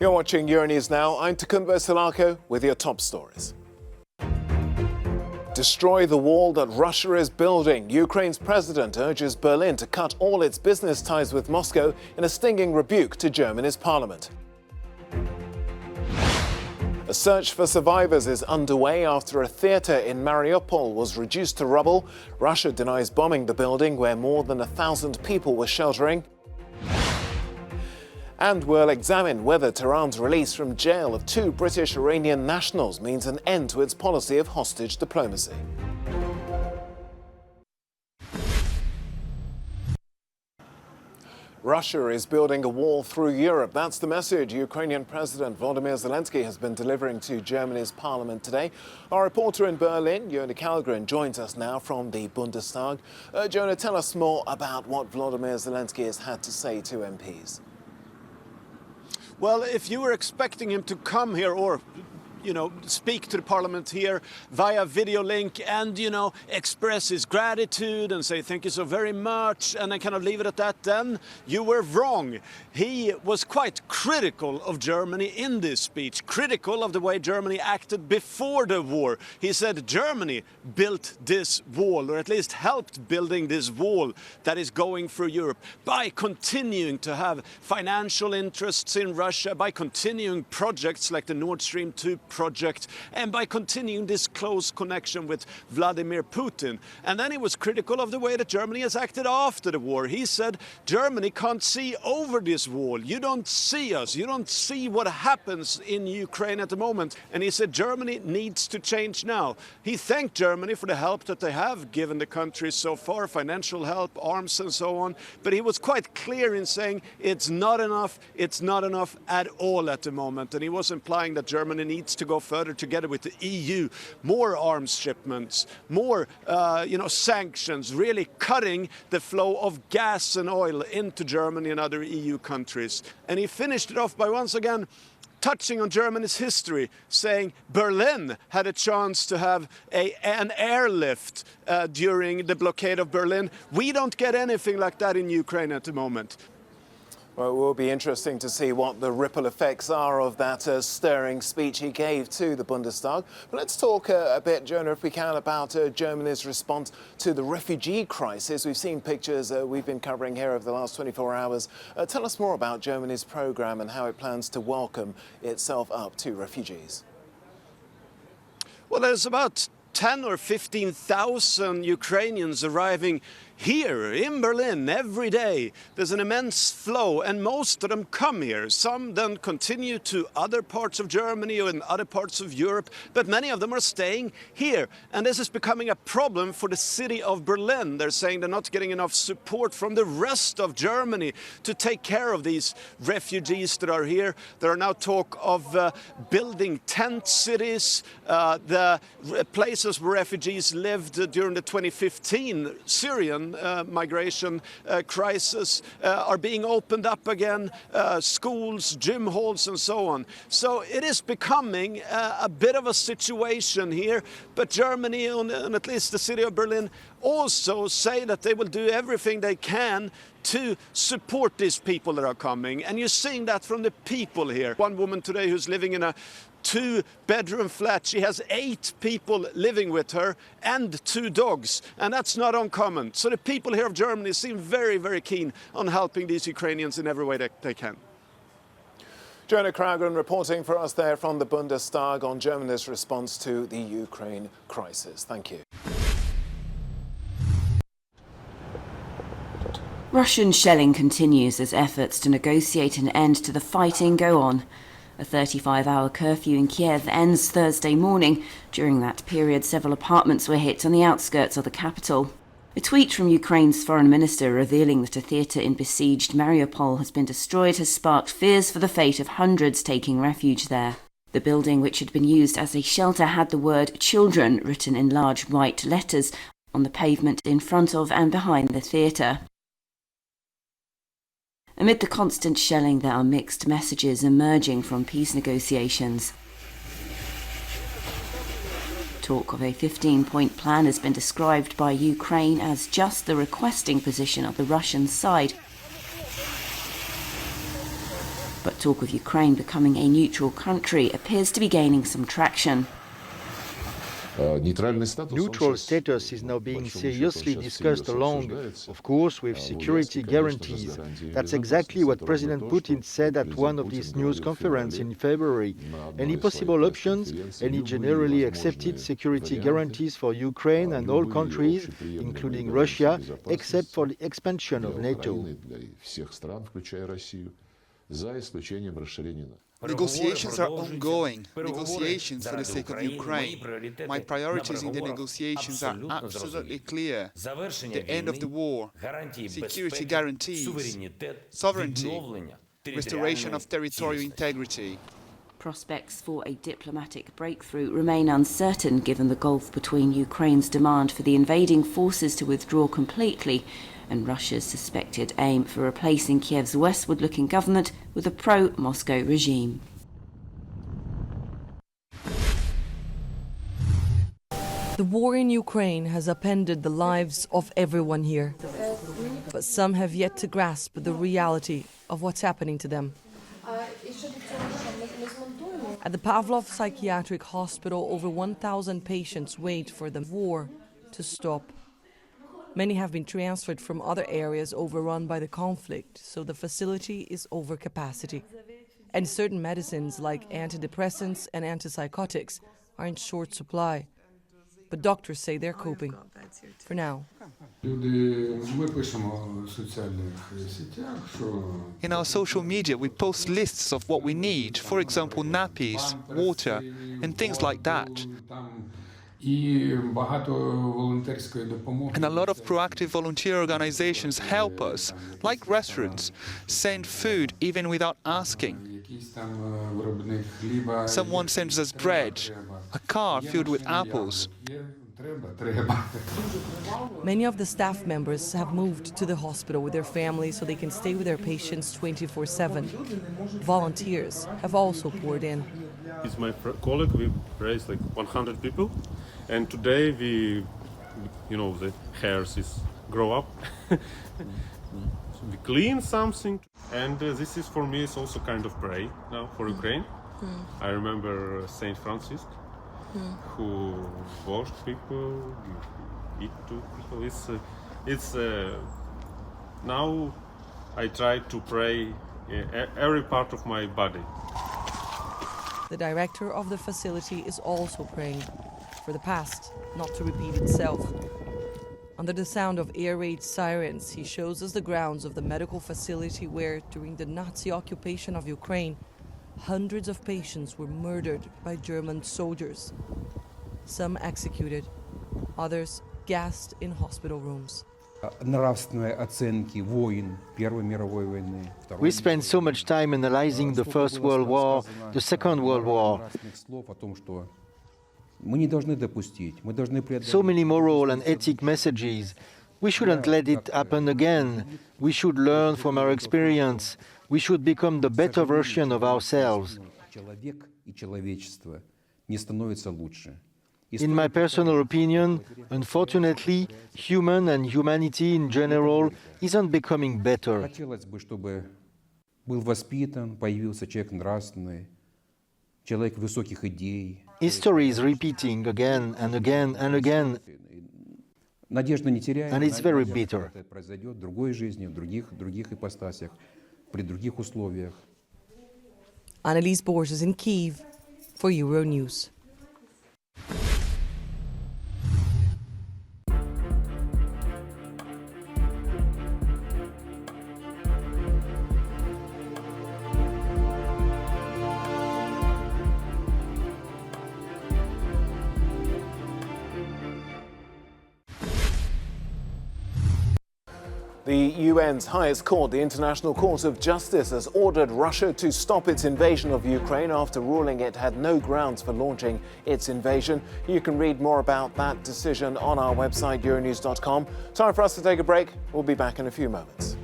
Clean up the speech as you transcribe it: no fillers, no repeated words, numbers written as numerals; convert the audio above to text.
You're watching Euronews now. I'm Takumbo Salako with your top stories. Destroy the wall that Russia is building. Ukraine's president urges Berlin to cut all its business ties with Moscow in a stinging rebuke to Germany's parliament. A search for survivors is underway after a theatre in Mariupol was reduced to rubble. Russia denies bombing the building where more than 1,000 people were sheltering. And we'll examine whether Tehran's release from jail of 2 British Iranian nationals means an end to its policy of hostage diplomacy. Russia is building a wall through Europe. That's the message Ukrainian President Volodymyr Zelensky has been delivering to Germany's parliament today. Our reporter in Berlin, Jonah Kalgren, joins us now from the Bundestag. Jonah, tell us more about what Volodymyr Zelensky has had to say to MPs. Well, if you were expecting him to come here or speak to the parliament here via video link and, express his gratitude and say thank you so very much and then kind of leave it at that, then you were wrong. He was quite critical of Germany in this speech, critical of the way Germany acted before the war. He said Germany built this wall, or at least helped building this wall that is going through Europe by continuing to have financial interests in Russia, by continuing projects like the Nord Stream 2 project, and by continuing this close connection with Vladimir Putin. And then he was critical of the way that Germany has acted after the war. He said Germany can't see over this wall. You don't see us. You don't see what happens in Ukraine at the moment. And he said Germany needs to change now. He thanked Germany for the help that they have given the country so far, financial help, arms and so on. But he was quite clear in saying it's not enough at all at the moment. And he was implying that Germany needs to go further together with the EU, more arms shipments, more sanctions, really cutting the flow of gas and oil into Germany and other EU countries. And he finished it off by once again touching on Germany's history, saying Berlin had a chance to have an airlift during the blockade of Berlin. We don't get anything like that in Ukraine at the moment. Well, it will be interesting to see what the ripple effects are of that stirring speech he gave to the Bundestag. But let's talk a bit, Jonah, if we can, about Germany's response to the refugee crisis. We've seen pictures we've been covering here over the last 24 hours. Tell us more about Germany's programme and how it plans to welcome itself up to refugees. Well, there's about 10 or 15,000 Ukrainians arriving here in Berlin every day. There's an immense flow and most of them come here. Some then continue to other parts of Germany or in other parts of Europe, but many of them are staying here. And this is becoming a problem for the city of Berlin. They're saying they're not getting enough support from the rest of Germany to take care of these refugees that are here. There are now talk of building tent cities, the places where refugees lived during the 2015 Syrian migration crisis are being opened up again, schools, gym halls and so on. So it is becoming a bit of a situation here, but Germany and at least the city of Berlin also say that they will do everything they can to support these people that are coming. And you're seeing that from the people here. One woman today who's living in a 2-bedroom flat. She has 8 people living with her and 2 dogs, and that's not uncommon. So the people here of Germany seem very, very keen on helping these Ukrainians in every way that they can. Jonah Kalgren reporting for us there from the Bundestag on Germany's response to the Ukraine crisis. Thank you. Russian shelling continues as efforts to negotiate an end to the fighting go on. A 35-hour curfew in Kiev ends Thursday morning. During that period, several apartments were hit on the outskirts of the capital. A tweet from Ukraine's foreign minister revealing that a theatre in besieged Mariupol has been destroyed has sparked fears for the fate of hundreds taking refuge there. The building, which had been used as a shelter, had the word "children" written in large white letters on the pavement in front of and behind the theatre. Amid the constant shelling, there are mixed messages emerging from peace negotiations. Talk of a 15-point plan has been described by Ukraine as just the requesting position of the Russian side. But talk of Ukraine becoming a neutral country appears to be gaining some traction. Neutral status is now being seriously discussed along, of course, with security guarantees. That's exactly what President Putin said at one of these news conferences in February. Any possible options, any generally accepted security guarantees for Ukraine and all countries, including Russia, except for the expansion of NATO. Negotiations are ongoing, negotiations for the sake of Ukraine. My priorities in the negotiations are absolutely clear. The end of the war, security guarantees, sovereignty, restoration of territorial integrity. Prospects for a diplomatic breakthrough remain uncertain given the gulf between Ukraine's demand for the invading forces to withdraw completely and Russia's suspected aim for replacing Kiev's westward-looking government with a pro-Moscow regime. The war in Ukraine has upended the lives of everyone here, but some have yet to grasp the reality of what's happening to them. At the Pavlov psychiatric hospital, over 1,000 patients wait for the war to stop. Many have been transferred from other areas overrun by the conflict, so the facility is over capacity. And certain medicines like antidepressants and antipsychotics are in short supply. But doctors say they're coping, for now. In our social media, we post lists of what we need, for example, nappies, water, and things like that. And a lot of proactive volunteer organizations help us, like restaurants, send food even without asking. Someone sends us bread, a car filled with apples. Many of the staff members have moved to the hospital with their families so they can stay with their patients 24/7. Volunteers have also poured in. With my colleague, we raised like 100 people, and today we, the hairs is grow up. We clean something, and this is for me is also kind of pray now for Ukraine. I remember Saint Francis, who washed people, eat to people. It's now I try to pray every part of my body. The director of the facility is also praying for the past not to repeat itself. Under the sound of air raid sirens, he shows us the grounds of the medical facility where, during the Nazi occupation of Ukraine, hundreds of patients were murdered by German soldiers. Some executed, others gassed in hospital rooms. We spend so much time analyzing the First World War, the Second World War. So many moral and ethic messages. We shouldn't let it happen again. We should learn from our experience. We should become the better version of ourselves. In my personal opinion, unfortunately, human and humanity in general isn't becoming better. History is repeating again and again and again, and it's very bitter. Annelies Borges in Kyiv for Euronews. The UN's highest court, the International Court of Justice, has ordered Russia to stop its invasion of Ukraine after ruling it had no grounds for launching its invasion. You can read more about that decision on our website, euronews.com. Time for us to take a break. We'll be back in a few moments.